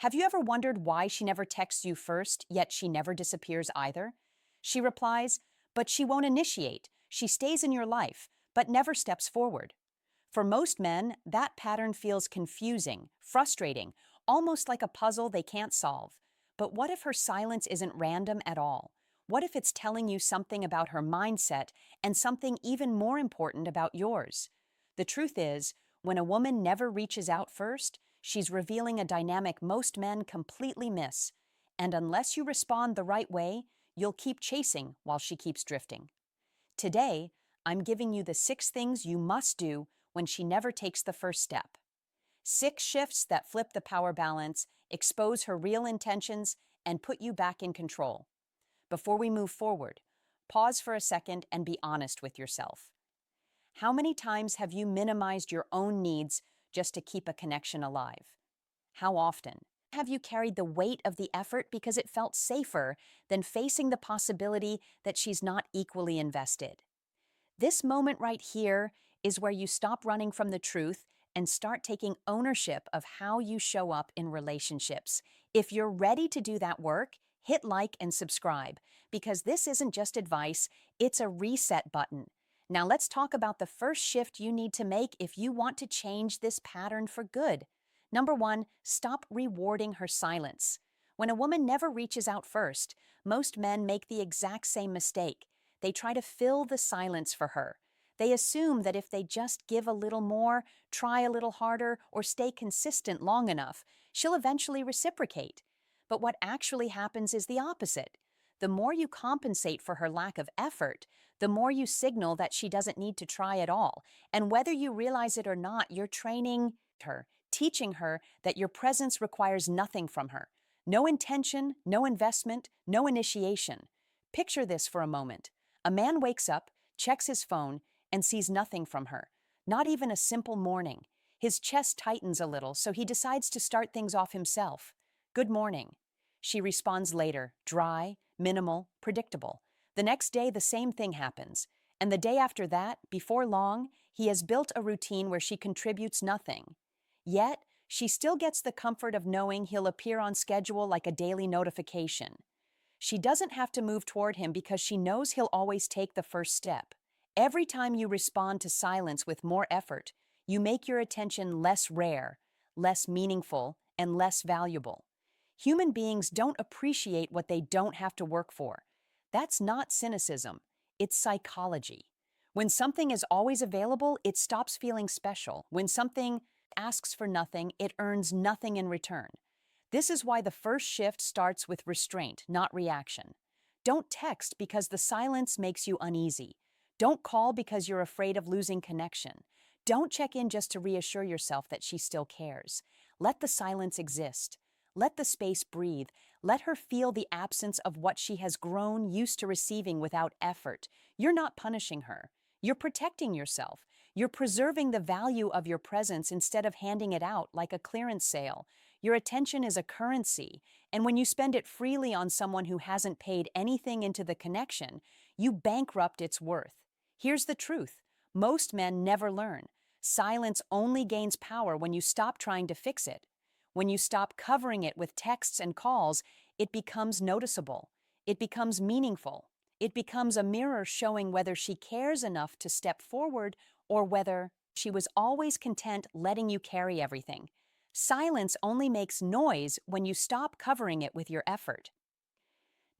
Have you ever wondered why she never texts you first, yet she never disappears either? She replies, but she won't initiate. She stays in your life, but never steps forward. For most men, that pattern feels confusing, frustrating, almost like a puzzle they can't solve. But what if her silence isn't random at all? What if it's telling you something about her mindset and something even more important about yours? The truth is, when a woman never reaches out first, she's revealing a dynamic most men completely miss. And unless you respond the right way, you'll keep chasing while she keeps drifting. Today, I'm giving you the 6 things you must do when she never takes the first step. 6 shifts that flip the power balance, expose her real intentions, and put you back in control. Before we move forward, pause for a second and be honest with yourself. How many times have you minimized your own needs just to keep a connection alive? How often have you carried the weight of the effort because it felt safer than facing the possibility that she's not equally invested? This moment right here is where you stop running from the truth and start taking ownership of how you show up in relationships. If you're ready to do that work, hit like and subscribe, because this isn't just advice, it's a reset button. Now let's talk about the first shift you need to make if you want to change this pattern for good. Number 1, stop rewarding her silence. When a woman never reaches out first, most men make the exact same mistake. They try to fill the silence for her. They assume that if they just give a little more, try a little harder, or stay consistent long enough, she'll eventually reciprocate. But what actually happens is the opposite. The more you compensate for her lack of effort, the more you signal that she doesn't need to try at all. And whether you realize it or not, you're training her, teaching her that your presence requires nothing from her. No intention, no investment, no initiation. Picture this for a moment. A man wakes up, checks his phone, and sees nothing from her. Not even a simple morning. His chest tightens a little, so he decides to start things off himself. Good morning. She responds later, dry, minimal, predictable. The next day, the same thing happens. And the day after that, before long, he has built a routine where she contributes nothing. Yet, she still gets the comfort of knowing he'll appear on schedule like a daily notification. She doesn't have to move toward him because she knows he'll always take the first step. Every time you respond to silence with more effort, you make your attention less rare, less meaningful, and less valuable. Human beings don't appreciate what they don't have to work for. That's not cynicism, it's psychology. When something is always available, it stops feeling special. When something asks for nothing, it earns nothing in return. This is why the first shift starts with restraint, not reaction. Don't text because the silence makes you uneasy. Don't call because you're afraid of losing connection. Don't check in just to reassure yourself that she still cares. Let the silence exist. Let the space breathe. Let her feel the absence of what she has grown used to receiving without effort. You're not punishing her. You're protecting yourself. You're preserving the value of your presence instead of handing it out like a clearance sale. Your attention is a currency, and when you spend it freely on someone who hasn't paid anything into the connection, you bankrupt its worth. Here's the truth. Most men never learn. Silence only gains power when you stop trying to fix it. When you stop covering it with texts and calls, it becomes noticeable. It becomes meaningful. It becomes a mirror showing whether she cares enough to step forward or whether she was always content letting you carry everything. Silence only makes noise when you stop covering it with your effort.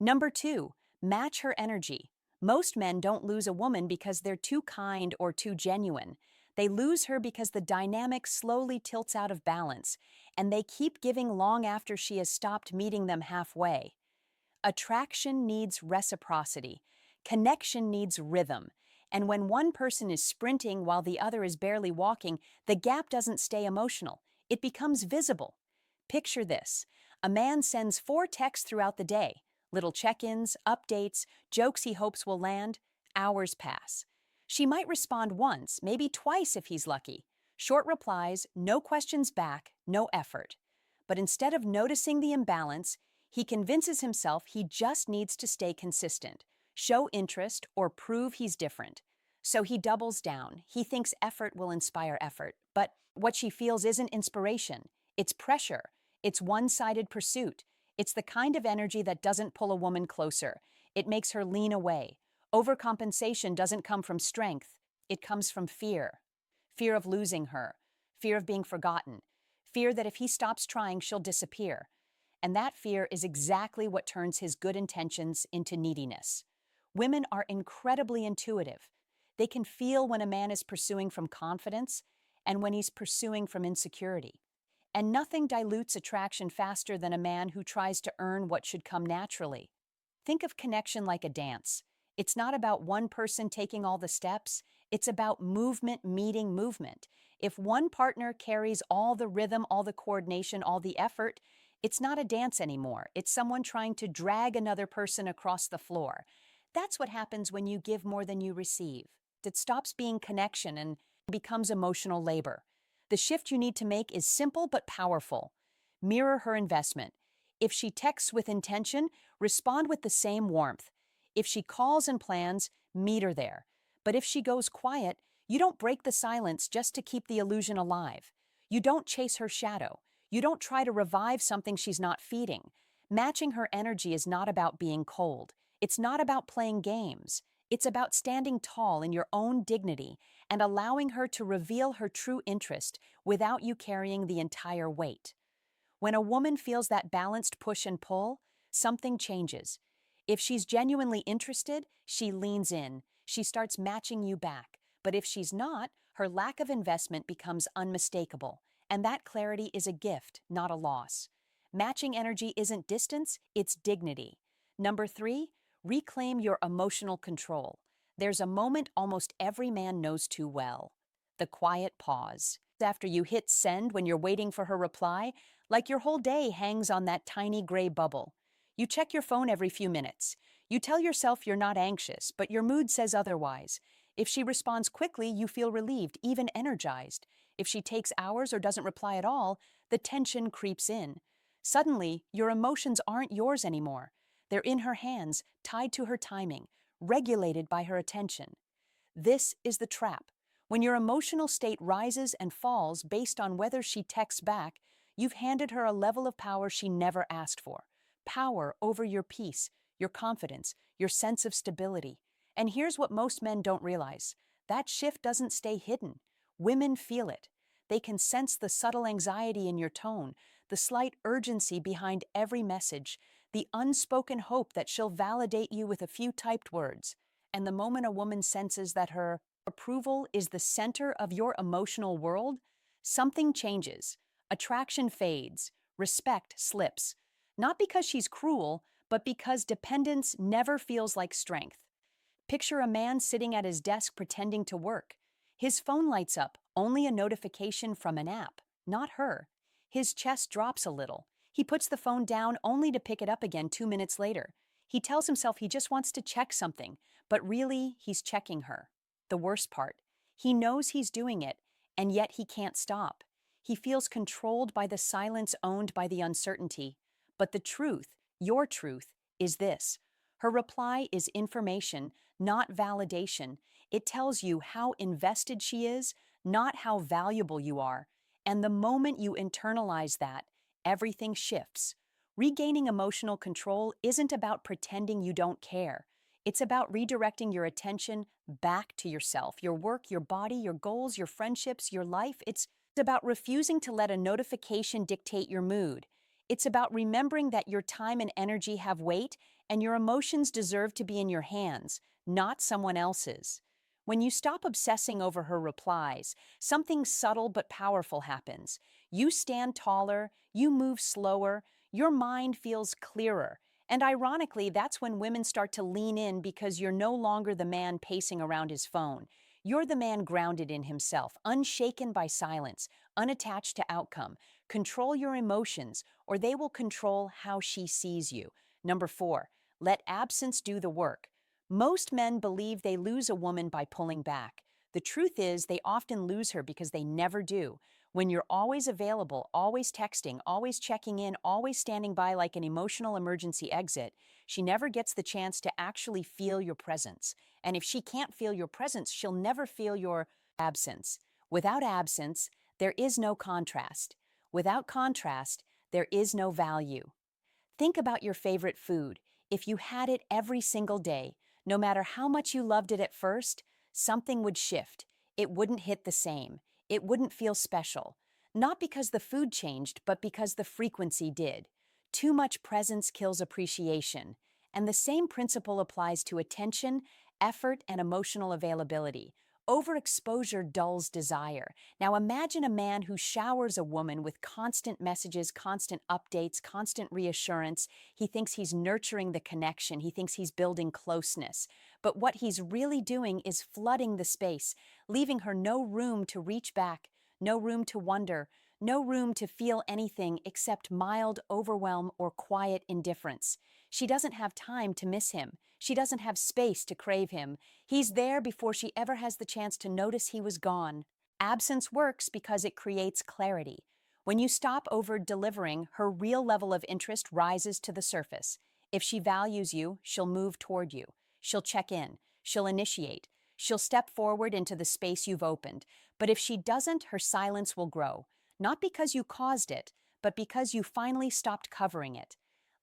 Number 2, match her energy. Most men don't lose a woman because they're too kind or too genuine. They lose her because the dynamic slowly tilts out of balance, and they keep giving long after she has stopped meeting them halfway. Attraction needs reciprocity. Connection needs rhythm. And when one person is sprinting while the other is barely walking, the gap doesn't stay emotional. It becomes visible. Picture this. A man sends 4 texts throughout the day. Little check-ins, updates, jokes he hopes will land. Hours pass. She might respond once, maybe twice if he's lucky. Short replies, no questions back, no effort. But instead of noticing the imbalance, he convinces himself he just needs to stay consistent, show interest, or prove he's different. So he doubles down. He thinks effort will inspire effort. But what she feels isn't inspiration. It's pressure. It's one-sided pursuit. It's the kind of energy that doesn't pull a woman closer. It makes her lean away. Overcompensation doesn't come from strength. It comes from fear. Fear of losing her. Fear of being forgotten. Fear that if he stops trying, she'll disappear. And that fear is exactly what turns his good intentions into neediness. Women are incredibly intuitive. They can feel when a man is pursuing from confidence and when he's pursuing from insecurity. And nothing dilutes attraction faster than a man who tries to earn what should come naturally. Think of connection like a dance. It's not about one person taking all the steps, it's about movement meeting movement. If one partner carries all the rhythm, all the coordination, all the effort, it's not a dance anymore. It's someone trying to drag another person across the floor. That's what happens when you give more than you receive. It stops being connection and becomes emotional labor. The shift you need to make is simple but powerful. Mirror her investment. If she texts with intention, respond with the same warmth. If she calls and plans, meet her there. But if she goes quiet, you don't break the silence just to keep the illusion alive. You don't chase her shadow. You don't try to revive something she's not feeding. Matching her energy is not about being cold. It's not about playing games. It's about standing tall in your own dignity and allowing her to reveal her true interest without you carrying the entire weight. When a woman feels that balanced push and pull, something changes. If she's genuinely interested, she leans in. She starts matching you back. But if she's not, her lack of investment becomes unmistakable. And that clarity is a gift, not a loss. Matching energy isn't distance, it's dignity. Number 3, reclaim your emotional control. There's a moment almost every man knows too well. The quiet pause. After you hit send when you're waiting for her reply, like your whole day hangs on that tiny gray bubble. You check your phone every few minutes. You tell yourself you're not anxious, but your mood says otherwise. If she responds quickly, you feel relieved, even energized. If she takes hours or doesn't reply at all, the tension creeps in. Suddenly, your emotions aren't yours anymore. They're in her hands, tied to her timing, regulated by her attention. This is the trap. When your emotional state rises and falls based on whether she texts back, you've handed her a level of power she never asked for. Power over your peace, your confidence, your sense of stability. And here's what most men don't realize. That shift doesn't stay hidden. Women feel it. They can sense the subtle anxiety in your tone, the slight urgency behind every message, the unspoken hope that she'll validate you with a few typed words. And the moment a woman senses that her approval is the center of your emotional world, something changes. Attraction fades. Respect slips. Not because she's cruel, but because dependence never feels like strength. Picture a man sitting at his desk pretending to work. His phone lights up, only a notification from an app, not her. His chest drops a little. He puts the phone down only to pick it up again 2 minutes later. He tells himself he just wants to check something, but really, he's checking her. The worst part, he knows he's doing it, and yet he can't stop. He feels controlled by the silence owned by the uncertainty. But the truth, your truth, is this. Her reply is information, not validation. It tells you how invested she is, not how valuable you are. And the moment you internalize that, everything shifts. Regaining emotional control isn't about pretending you don't care. It's about redirecting your attention back to yourself, your work, your body, your goals, your friendships, your life. It's about refusing to let a notification dictate your mood. It's about remembering that your time and energy have weight and your emotions deserve to be in your hands, not someone else's. When you stop obsessing over her replies, something subtle but powerful happens. You stand taller, you move slower, your mind feels clearer. And ironically, that's when women start to lean in because you're no longer the man pacing around his phone. You're the man grounded in himself, unshaken by silence, unattached to outcome. Control your emotions, or they will control how she sees you. Number 4, let absence do the work. Most men believe they lose a woman by pulling back. The truth is, they often lose her because they never do. When you're always available, always texting, always checking in, always standing by like an emotional emergency exit, she never gets the chance to actually feel your presence. And if she can't feel your presence, she'll never feel your absence. Without absence, there is no contrast. Without contrast, there is no value. Think about your favorite food. If you had it every single day, no matter how much you loved it at first, something would shift. It wouldn't hit the same. It wouldn't feel special. Not because the food changed, but because the frequency did. Too much presence kills appreciation. And the same principle applies to attention, effort, and emotional availability. Overexposure dulls desire. Now imagine a man who showers a woman with constant messages, constant updates, constant reassurance. He thinks he's nurturing the connection. He thinks he's building closeness. But what he's really doing is flooding the space, leaving her no room to reach back, no room to wonder, no room to feel anything except mild overwhelm or quiet indifference. She doesn't have time to miss him. She doesn't have space to crave him. He's there before she ever has the chance to notice he was gone. Absence works because it creates clarity. When you stop over-delivering, her real level of interest rises to the surface. If she values you, she'll move toward you. She'll check in. She'll initiate. She'll step forward into the space you've opened. But if she doesn't, her silence will grow. Not because you caused it, but because you finally stopped covering it.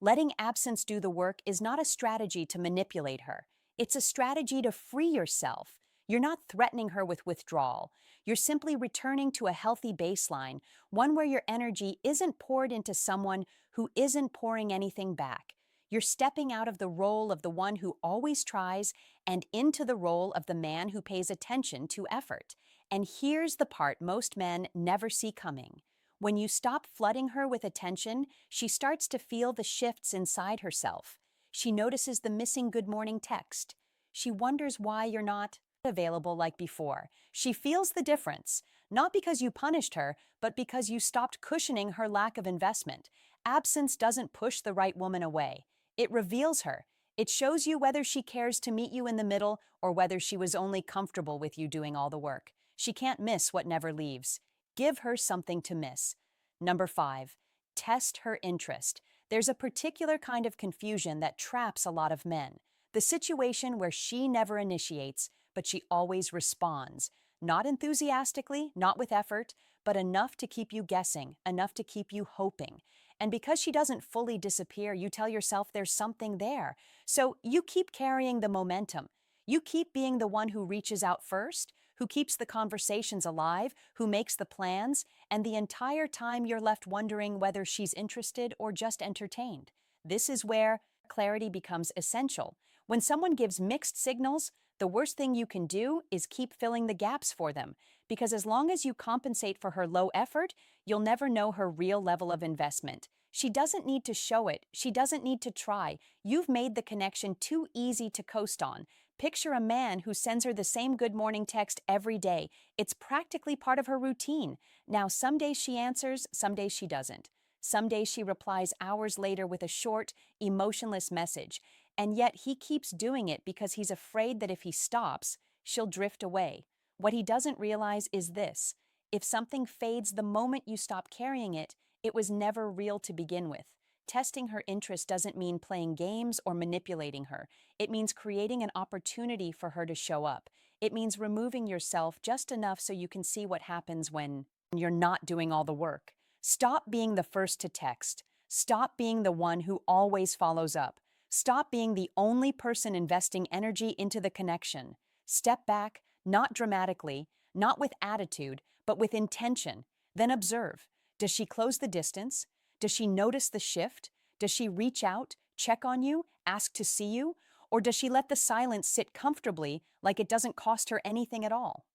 Letting absence do the work is not a strategy to manipulate her. It's a strategy to free yourself. You're not threatening her with withdrawal. You're simply returning to a healthy baseline, one where your energy isn't poured into someone who isn't pouring anything back. You're stepping out of the role of the one who always tries and into the role of the man who pays attention to effort. And here's the part most men never see coming. When you stop flooding her with attention, she starts to feel the shifts inside herself. She notices the missing good morning text. She wonders why you're not available like before. She feels the difference, not because you punished her, but because you stopped cushioning her lack of investment. Absence doesn't push the right woman away. It reveals her. It shows you whether she cares to meet you in the middle or whether she was only comfortable with you doing all the work. She can't miss what never leaves. Give her something to miss. Number 5, test her interest. There's a particular kind of confusion that traps a lot of men. The situation where she never initiates, but she always responds. Not enthusiastically, not with effort, but enough to keep you guessing, enough to keep you hoping. And because she doesn't fully disappear, you tell yourself there's something there. So you keep carrying the momentum. You keep being the one who reaches out first, who keeps the conversations alive, who makes the plans, and the entire time you're left wondering whether she's interested or just entertained. This is where clarity becomes essential. When someone gives mixed signals, the worst thing you can do is keep filling the gaps for them, because as long as you compensate for her low effort, you'll never know her real level of investment. She doesn't need to show it. She doesn't need to try. You've made the connection too easy to coast on. Picture a man who sends her the same good morning text every day. It's practically part of her routine. Now, some days she answers, some days she doesn't. Some days she replies hours later with a short, emotionless message. And yet he keeps doing it because he's afraid that if he stops, she'll drift away. What he doesn't realize is this: if something fades the moment you stop carrying it, it was never real to begin with. Testing her interest doesn't mean playing games or manipulating her. It means creating an opportunity for her to show up. It means removing yourself just enough so you can see what happens when you're not doing all the work. Stop being the first to text. Stop being the one who always follows up. Stop being the only person investing energy into the connection. Step back, not dramatically, not with attitude, but with intention. Then observe. Does she close the distance? Does she notice the shift? Does she reach out, check on you, ask to see you? Or does she let the silence sit comfortably like it doesn't cost her anything at all?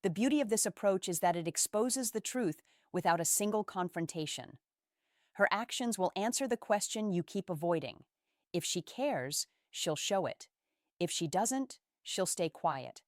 The beauty of this approach is that it exposes the truth without a single confrontation. Her actions will answer the question you keep avoiding. If she cares, she'll show it. If she doesn't, she'll stay quiet.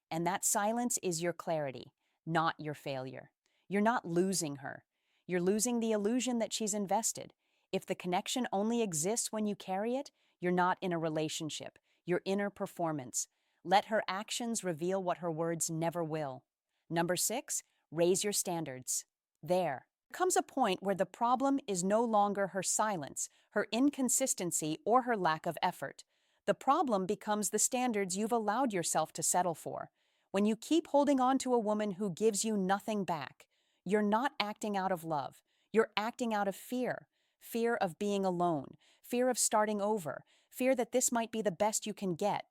And that silence is your clarity, not your failure. You're not losing her. You're losing the illusion that she's invested. If the connection only exists when you carry it, you're not in a relationship. You're in her performance. Let her actions reveal what her words never will. Number 6, raise your standards. There comes a point where the problem is no longer her silence, her inconsistency, or her lack of effort. The problem becomes the standards you've allowed yourself to settle for. When you keep holding on to a woman who gives you nothing back, you're not acting out of love. You're acting out of fear, fear of being alone, fear of starting over, fear that this might be the best you can get.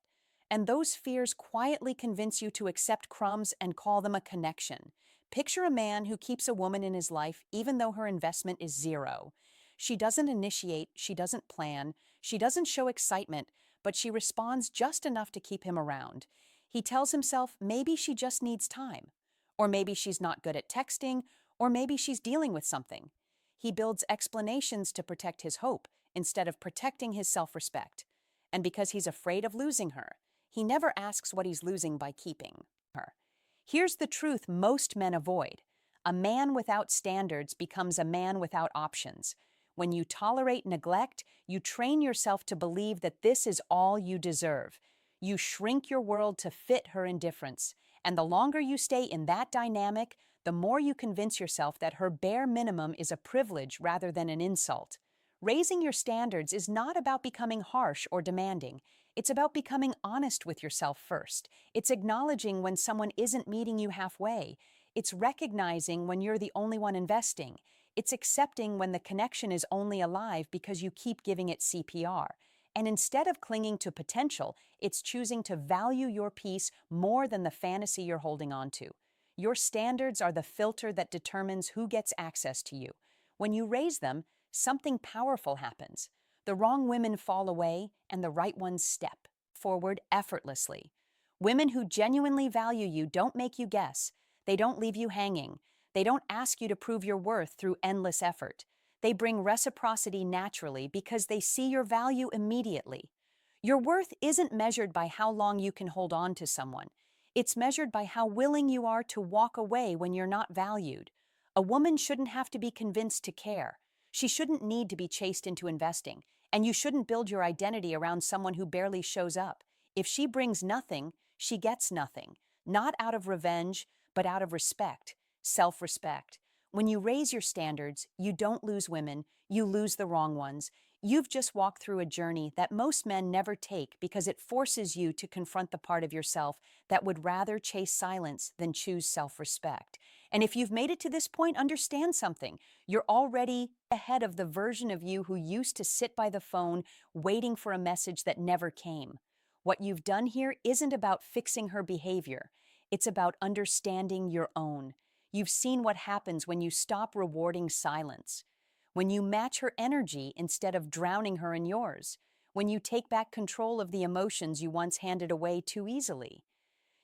And those fears quietly convince you to accept crumbs and call them a connection. Picture a man who keeps a woman in his life even though her investment is zero. She doesn't initiate, she doesn't plan, she doesn't show excitement, but she responds just enough to keep him around. He tells himself maybe she just needs time, or maybe she's not good at texting, or maybe she's dealing with something. He builds explanations to protect his hope instead of protecting his self-respect. And because he's afraid of losing her, he never asks what he's losing by keeping her. Here's the truth most men avoid. A man without standards becomes a man without options. When you tolerate neglect, you train yourself to believe that this is all you deserve. You shrink your world to fit her indifference. And the longer you stay in that dynamic, the more you convince yourself that her bare minimum is a privilege rather than an insult. Raising your standards is not about becoming harsh or demanding. It's about becoming honest with yourself first. It's acknowledging when someone isn't meeting you halfway. It's recognizing when you're the only one investing. It's accepting when the connection is only alive because you keep giving it CPR. And instead of clinging to potential, it's choosing to value your peace more than the fantasy you're holding on to. Your standards are the filter that determines who gets access to you. When you raise them, something powerful happens. The wrong women fall away and the right ones step forward effortlessly. Women who genuinely value you don't make you guess. They don't leave you hanging. They don't ask you to prove your worth through endless effort. They bring reciprocity naturally because they see your value immediately. Your worth isn't measured by how long you can hold on to someone. It's measured by how willing you are to walk away when you're not valued. A woman shouldn't have to be convinced to care. She shouldn't need to be chased into investing, and you shouldn't build your identity around someone who barely shows up. If she brings nothing, she gets nothing, not out of revenge, but out of respect, self-respect. When you raise your standards, you don't lose women, you lose the wrong ones. You've just walked through a journey that most men never take because it forces you to confront the part of yourself that would rather chase silence than choose self-respect. And if you've made it to this point, understand something. You're already ahead of the version of you who used to sit by the phone waiting for a message that never came. What you've done here isn't about fixing her behavior. It's about understanding your own. You've seen what happens when you stop rewarding silence, when you match her energy instead of drowning her in yours, when you take back control of the emotions you once handed away too easily.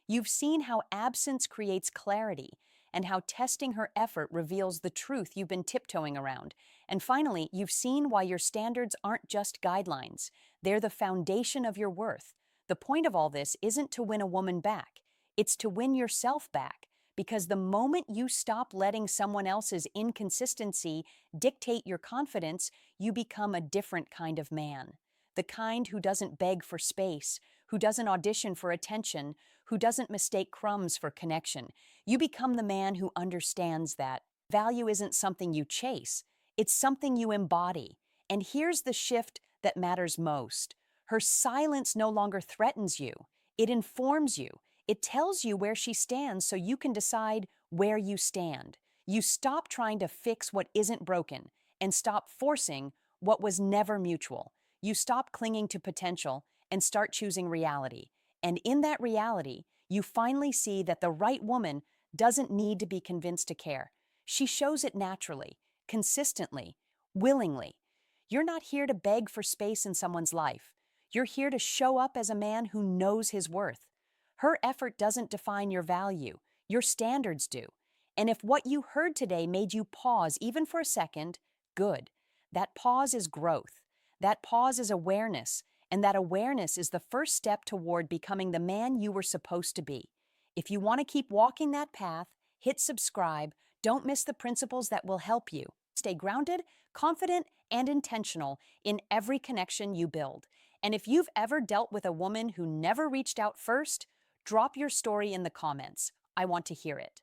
You've seen how absence creates clarity and how testing her effort reveals the truth you've been tiptoeing around. And finally, you've seen why your standards aren't just guidelines. They're the foundation of your worth. The point of all this isn't to win a woman back. It's to win yourself back. Because the moment you stop letting someone else's inconsistency dictate your confidence, you become a different kind of man. The kind who doesn't beg for space, who doesn't audition for attention, who doesn't mistake crumbs for connection. You become the man who understands that value isn't something you chase, it's something you embody. And here's the shift that matters most. Her silence no longer threatens you, it informs you. It tells you where she stands so you can decide where you stand. You stop trying to fix what isn't broken and stop forcing what was never mutual. You stop clinging to potential and start choosing reality. And in that reality, you finally see that the right woman doesn't need to be convinced to care. She shows it naturally, consistently, willingly. You're not here to beg for space in someone's life. You're here to show up as a man who knows his worth. Her effort doesn't define your value, your standards do. And if what you heard today made you pause even for a second, good. That pause is growth. That pause is awareness. And that awareness is the first step toward becoming the man you were supposed to be. If you want to keep walking that path, hit subscribe. Don't miss the principles that will help you stay grounded, confident, and intentional in every connection you build. And if you've ever dealt with a woman who never reached out first, drop your story in the comments. I want to hear it.